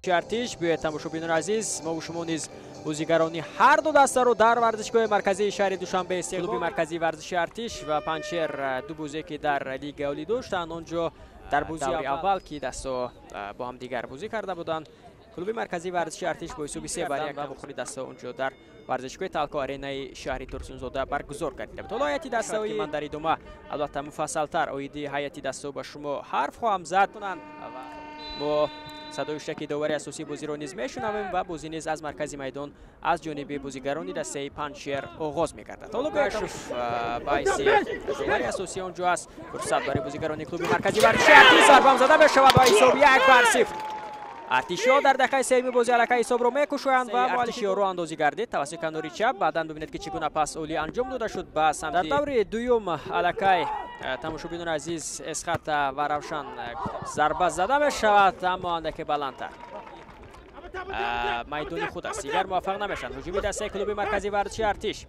ارتش به تماشاچیان عزیز، ما و شما نیز بازیگرانی هر دو دسته رو در ورزشگاه مرکزی شهر دوشنبه استقبال کلوب مرکزی ورزش ارتش و پنچر دو بازی که در لیگ اولی داشتند اونجا در بازی اول که دستا با هم دیگر بازی کرده بودند کلوب مرکزی ورزش ارتش با حساب 3-1 و بخوری دستا اونجا در ورزشگاه تالکو آرینای شهری ترسونزاده برگزار کرده بود. حالا هیئت دستایی من در ادامه البته مفصل‌تر اویدی هیئت دستا با شما حرف خواهم زد. با صدای شکی داوری اساسی بازی را نیز میشنویم و بازی نیز از مرکزی میدان از جانب بازیگران دسته پنچر آغاز می‌گردد. حالا بشوف باعث داوری اساسی اونجا است. فرصت برای بازیگران کلوب مرکزی ورزش ارتش ضربه زده بشود با حساب 1-0. ارتشیا در دقیقه سوم بازی علاقه حساب رو میکشند و ارتشیا رو اندازی گردید توسط کناری چپ. بعداً ببینید که چگونه پاس اولی انجام داده شد به سمت در دور دوم علاقه تماشاچیان عزیز اسخط و روشن ضربه زده میشود اما اندک بلندتر میدان خود است دیگر موفق نمیشن. هجوم دسته کلوب مرکزی ورزش ارتش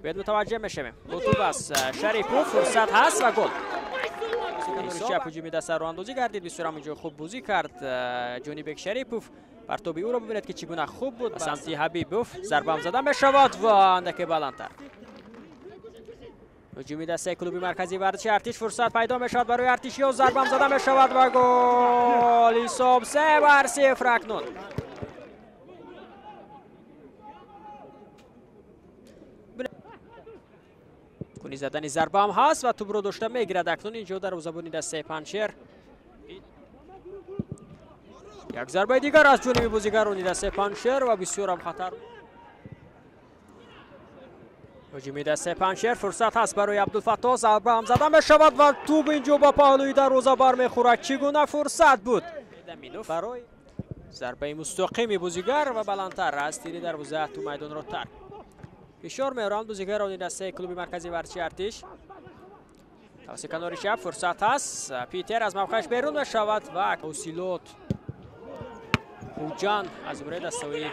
باید متوجه میشیم. لطوب است شریفوف فرصت هست و گل. شب هجوم دسته رو اندازی گردید بسیار همینجا خوب بازی کرد جانب شریفوف. پرتابی او را ببینید که چگونه خوب بود. سمتی حبیبوف ضربه هم زده میشود و اندک بلندتر. هجوم دسته کلوب مرکزی ورزش ارتش فرصت پیدا میشود برای ارتشیا ضربه هم زده میشود و گل. حساب 3-0 اکنون. کنی زدن ضربه هم هست و توپ رو داشته میگیرد اکنون اینجا در زبانی دسته پنچر. یک ضربه دیگر از جانب بازیگران دسته پنچر و بسیار هم خطر. هجوم دسته پنچر فرصت هست برای عبدالفتاح ضربه هم زده میشود و توپ اینجا با پهلوی دروازه برمیخورد. چگونه فرصت بود برای ضربه مستقیم بازیگر و بلندتر از تیر دروازه تو میدان رو ترک. فشار میارند بازیگران دسته کلوب مرکزی ورزش ارتش توسط کنار چپ. فرصت هست پیتر از موقعش بیرون میشود و اوسیلوت خوجان از امره دستوی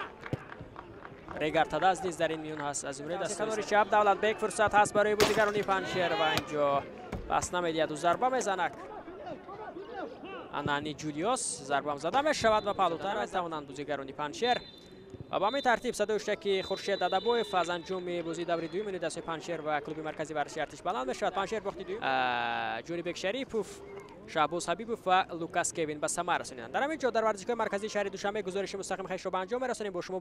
ریگر تداز نیز در این میون هست از امره دستوی کنار چپ. دولت بیگ فرصت هست برای بازیگران پنچر و اینجا پس نمیدید و ضربه میزند. انانی جولیوس ضربه هم زده میشود و پهلوتر میتوانند بازیگران پنچر و با همین ترتیب صدای شکی خورشید دادابویف از انجام بازی دوره دوم دسته پنچر و کلوب مرکزی ورزش ارتش بلند میشود. پنچر باختی دوم جانب شریفوف شعباز حبیبوف و لوکاس کوین به ثمر رسانیدند. در همین جا در ورزشگاه مرکزی شهر دوشنبه گزارش مستقیم خیش رو به انجام میرسانیم. با شما